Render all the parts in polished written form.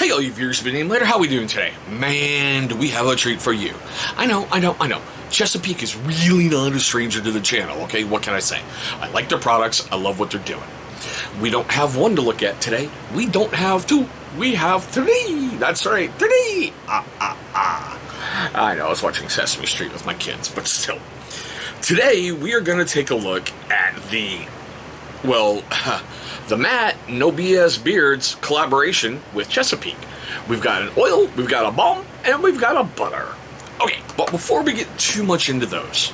Hey all you viewers, been named later, how we doing today? Man, do we have a treat for you. I know. Chesapeake is really not a stranger to the channel, okay? What can I say? I like their products, I love what they're doing. We don't have one to look at today. We don't have two. We have three. That's right, three. I know, I was watching Sesame Street with my kids, but still. Today, we are going to take a look at the Matt of NoBs Beard's collaboration with Chesapeake. We've got an oil, we've got a balm, and we've got a butter. Okay, but before we get too much into those,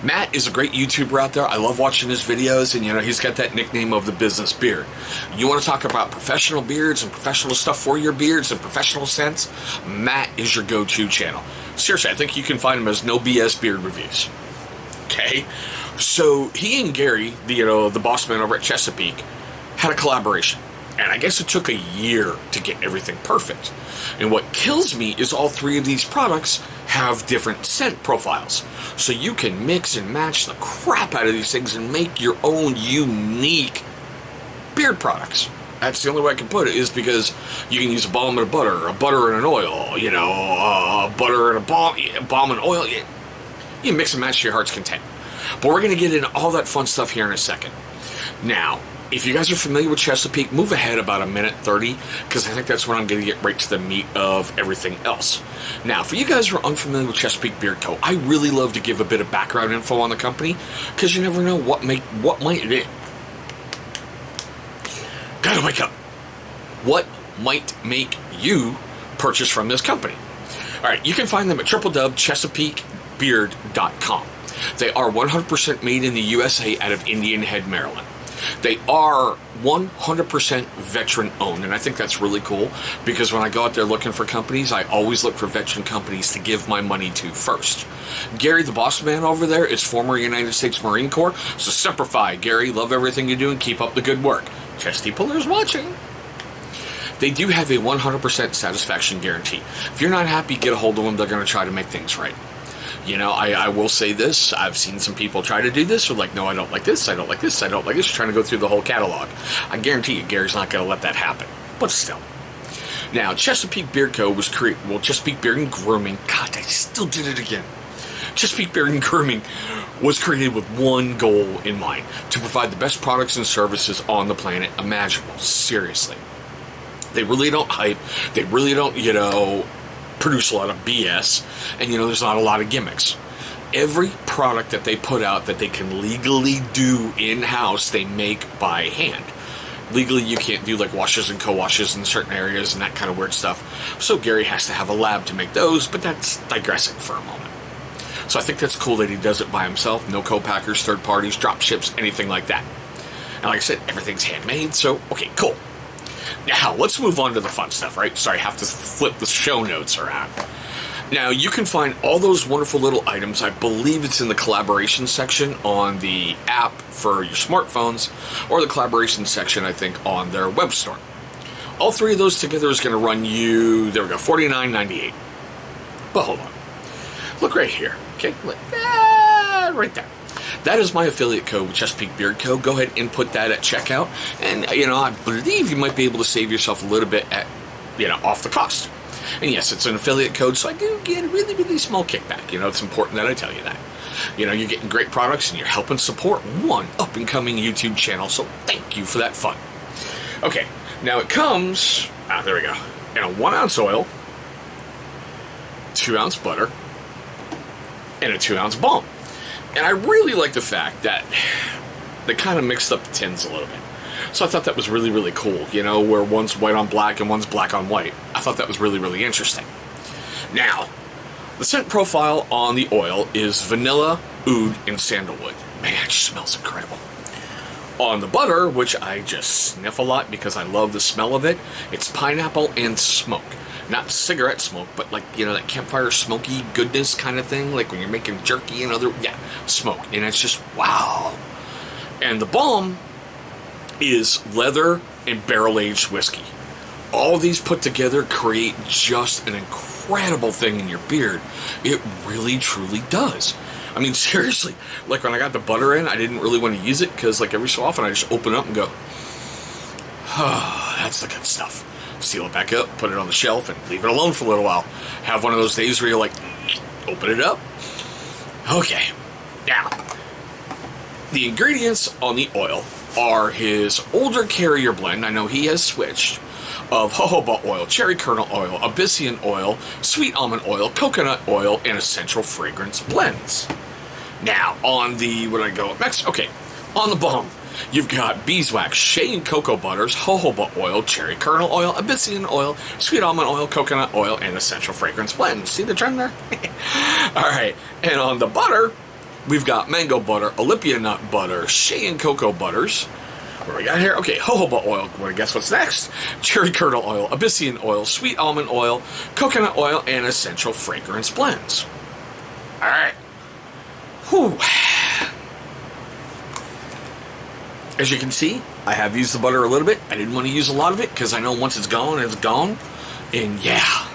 Matt is a great YouTuber out there. I love watching his videos, and he's got that nickname of the business beard. You want to talk about professional beards and professional stuff for your beards and professional scents? Matt is your go-to channel. Seriously, I think you can find him as NoBs Beard Reviews. Okay? So he and Gary, the boss man over at Chesapeake, had a collaboration. And I guess it took a year to get everything perfect. And what kills me is all three of these products have different scent profiles. So you can mix and match the crap out of these things and make your own unique beard products. That's the only way I can put it, is because you can use a balm and a butter and an oil, a butter and a balm and oil. You mix and match to your heart's content. But we're going to get into all that fun stuff here in a second. Now, if you guys are familiar with Chesapeake, move ahead about 1:30, because I think that's when I'm going to get right to the meat of everything else. Now, for you guys who are unfamiliar with Chesapeake Beard Co., I really love to give a bit of background info on the company, because you never know what might gotta wake up. What might make you purchase from this company? All right, you can find them at www.chesapeakebeard.com. They are 100% made in the USA out of Indian Head, Maryland. They are 100% veteran owned, and I think that's really cool, because when I go out there looking for companies, I always look for veteran companies to give my money to first. Gary, the boss man over there, is former United States Marine Corps, so Semper Fi. Gary, love everything you do and keep up the good work. Chesty Puller's watching. They do have a 100% satisfaction guarantee. If you're not happy, get a hold of them. They're going to try to make things right. I will say this. I've seen some people try to do this. They're like, no, I don't like this. I don't like this. I don't like this. Trying to go through the whole catalog. I guarantee you, Gary's not going to let that happen. But still. Now, Chesapeake Beard Co. was created. Well, Chesapeake Beard and Grooming. God, I still did it again. Chesapeake Beard and Grooming was created with one goal in mind: to provide the best products and services on the planet imaginable. Seriously. They really don't hype. They really don't, produce a lot of BS, and there's not a lot of gimmicks. Every product that they put out that they can legally do in-house, they make by hand. Legally, you can't do like washes and co-washes in certain areas and that kind of weird stuff, so Gary has to have a lab to make those, but that's digressing for a moment. So I think that's cool that he does it by himself. No co-packers, third parties, drop ships, anything like that. And like I said, everything's handmade, so okay, cool. Now, let's move on to the fun stuff, right? Sorry, I have to flip the show notes around. Now, you can find all those wonderful little items. I believe it's in the collaboration section on the app for your smartphones, or the collaboration section, I think, on their web store. All three of those together is going to run you, there we go, $49.98. But hold on. Look right here, okay? Right there. That is my affiliate code with Chesapeake Beard Co. Go ahead and input that at checkout, and I believe you might be able to save yourself a little bit at off the cost. And yes, it's an affiliate code, so I do get a really, really small kickback. It's important that I tell you that. You're getting great products and you're helping support one up-and-coming YouTube channel, so thank you for that fun. Okay, now it comes, there we go, in a 1-ounce oil, 2-ounce butter, and a 2-ounce balm. And I really like the fact that they kind of mixed up the tins a little bit. So I thought that was really, really cool, where one's white on black and one's black on white. I thought that was really, really interesting. Now, the scent profile on the oil is vanilla, oud, and sandalwood. Man, it just smells incredible. On the butter, which I just sniff a lot because I love the smell of it, it's pineapple and smoke. Not cigarette smoke, but like, that campfire smoky goodness kind of thing, like when you're making jerky and smoke. And it's just, wow. And the balm is leather and barrel-aged whiskey. All these put together create just an incredible thing in your beard. It really, truly does. I mean, seriously, like when I got the butter in, I didn't really want to use it because like every so often I just open up and go, oh, that's the good stuff. seal it back up, put it on the shelf, and leave it alone for a little while. Have one of those days where you're like, open it up. Okay, now, the ingredients on the oil are his older carrier blend. I know he has switched, of jojoba oil, cherry kernel oil, abyssinian oil, sweet almond oil, coconut oil, and essential fragrance blends. Now, on the, where did I go next? Okay, on the balm, you've got beeswax, shea and cocoa butters, jojoba oil, cherry kernel oil, abyssinian oil, sweet almond oil, coconut oil, and essential fragrance blends. See the trend there? Alright, and on the butter, we've got mango butter, Olympia nut butter, shea and cocoa butters. What do we got here? Okay, jojoba oil. Well, guess what's next? Cherry kernel oil, abyssinian oil, sweet almond oil, coconut oil, and essential fragrance blends. All right. Whew. As you can see, I have used the butter a little bit. I didn't want to use a lot of it because I know once it's gone, it's gone. And yeah.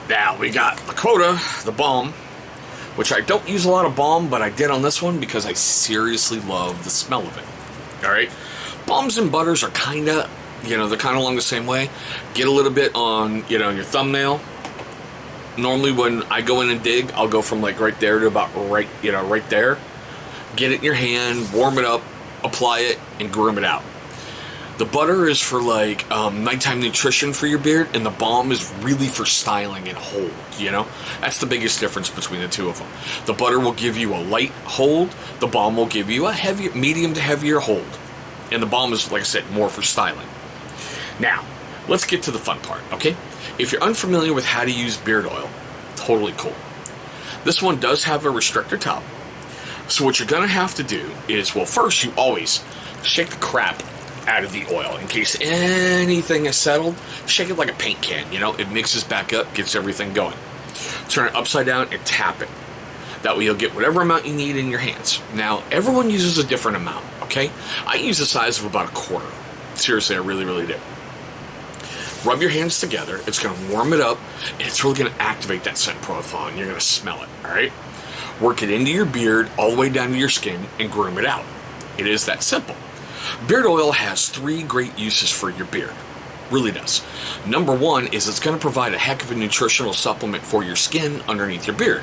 Now we got the quota, the balm, which I don't use a lot of balm, but I did on this one because I seriously love the smell of it. All right, balms and butters are kind of, they're kind of along the same way. Get a little bit on, your thumbnail. Normally when I go in and dig, I'll go from like right there to about right there. Get it in your hand, warm it up, apply it, and groom it out. The butter is for like nighttime nutrition for your beard, and the balm is really for styling and hold, That's the biggest difference between the two of them. The butter will give you a light hold, the balm will give you a medium to heavier hold. And the balm is, like I said, more for styling. Now, let's get to the fun part, okay? If you're unfamiliar with how to use beard oil, totally cool. This one does have a restrictor top. So what you're gonna have to do is, well, first you always shake the crap out of the oil in case anything is settled. Shake it like a paint can, it mixes back up, gets everything going. Turn it upside down and tap it. That way you'll get whatever amount you need in your hands. Now, everyone uses a different amount, okay? I use the size of about a quarter. Seriously, I really, really do. Rub your hands together. It's going to warm it up, and it's really going to activate that scent profile, and you're going to smell it, all right? Work it into your beard all the way down to your skin and groom it out. It is that simple. Beard oil has 3 great uses for your beard. Really does. Number 1 is it's going to provide a heck of a nutritional supplement for your skin underneath your beard.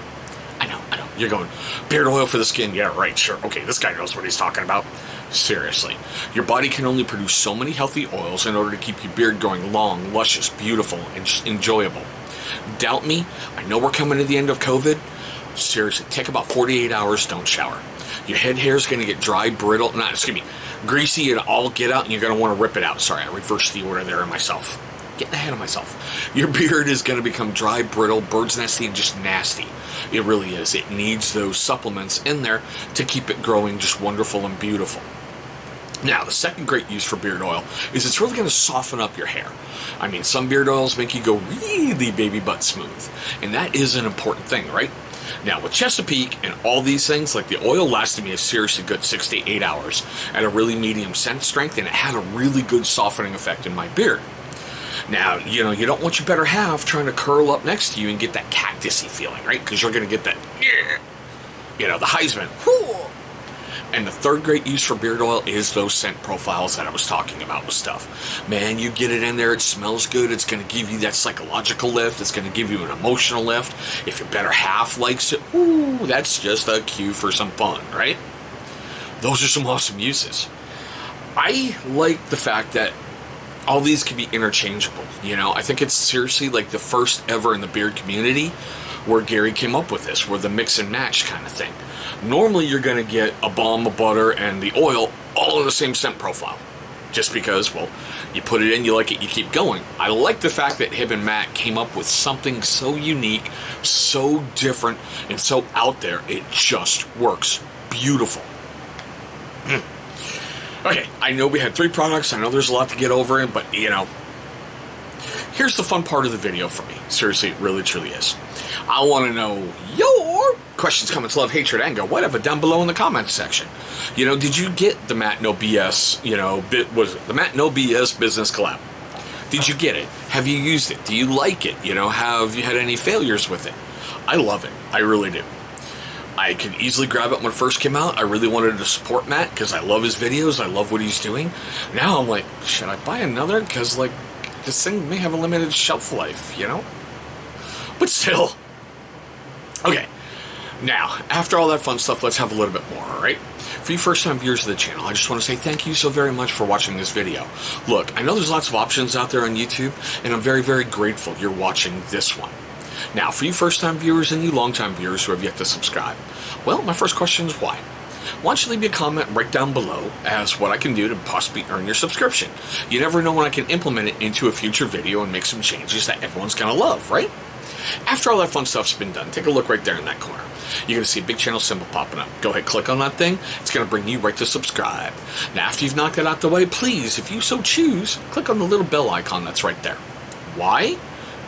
I know. You're going, beard oil for the skin? Yeah, right, sure. Okay, this guy knows what he's talking about. Seriously. Your body can only produce so many healthy oils in order to keep your beard growing long, luscious, beautiful, and enjoyable. Doubt me? I know we're coming to the end of COVID. Seriously, take about 48 hours, don't shower. Your head hair is going to get dry, brittle, greasy and all get out, and you're going to want to rip it out. Sorry, I reversed the order there myself. Getting ahead of myself. Your beard is going to become dry, brittle, bird's nesty, and just nasty. It really is. It needs those supplements in there to keep it growing just wonderful and beautiful. Now, the second great use for beard oil is it's really going to soften up your hair. I mean, some beard oils make you go really baby butt smooth, and that is an important thing, right? Now, with Chesapeake and all these things, like the oil lasted me a seriously good 6 to 8 hours at a really medium scent strength, and it had a really good softening effect in my beard. Now, you don't want your better half trying to curl up next to you and get that cactusy feeling, right? Because you're going to get that, the Heisman. And the third great use for beard oil is those scent profiles that I was talking about with stuff. Man, you get it in there, it smells good, it's going to give you that psychological lift, it's going to give you an emotional lift. If your better half likes it, that's just a cue for some fun, right? Those are some awesome uses. I like the fact that all these can be interchangeable. I think it's seriously like the first ever in the beard community where Gary came up with this, where the mix and match kind of thing. Normally you're going to get a balm, a butter, and the oil all in the same scent profile. Just because, well, you put it in, you like it, you keep going. I like the fact that him and Matt came up with something so unique, so different, and so out there, it just works beautiful. Okay, I know we had 3 products. I know there's a lot to get over in, but, here's the fun part of the video for me. Seriously, it really, truly is. I want to know your questions, comments, love, hatred, anger, whatever, down below in the comments section. Did you get the Matt No BS, the Matt No BS business collab? Did you get it? Have you used it? Do you like it? Have you had any failures with it? I love it. I really do. I could easily grab it when it first came out. I really wanted to support Matt because I love his videos. I love what he's doing. Now I'm like, should I buy another? Because, this thing may have a limited shelf life, you know? But still. Okay. Now, after all that fun stuff, let's have a little bit more, alright? For you first-time viewers of the channel, I just want to say thank you so very much for watching this video. Look, I know there's lots of options out there on YouTube, and I'm very, very grateful you're watching this one. Now, for you first-time viewers and you long-time viewers who have yet to subscribe, well, my first question is why? Why don't you leave me a comment right down below as what I can do to possibly earn your subscription? You never know when I can implement it into a future video and make some changes that everyone's going to love, right? After all that fun stuff's been done, take a look right there in that corner. You're going to see a big channel symbol popping up. Go ahead, click on that thing. It's going to bring you right to subscribe. Now, after you've knocked that out the way, please, if you so choose, click on the little bell icon that's right there. Why?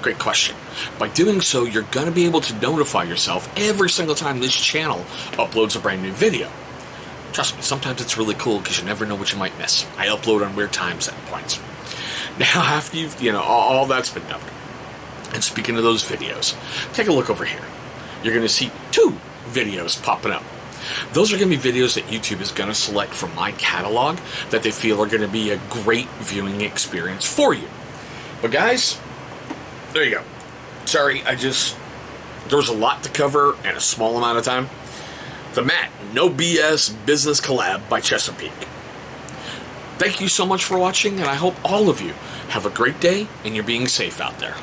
Great question. By doing so, you're going to be able to notify yourself every single time this channel uploads a brand new video. Trust me, sometimes it's really cool because you never know what you might miss. I upload on weird times at points. Now, after you've, all that's been done, and speaking of those videos, take a look over here. You're going to see 2 videos popping up. Those are going to be videos that YouTube is going to select from my catalog that they feel are going to be a great viewing experience for you. But guys, there you go. Sorry, there was a lot to cover in a small amount of time. The Matt No BS Business Collab by Chesapeake. Thank you so much for watching, and I hope all of you have a great day and you're being safe out there.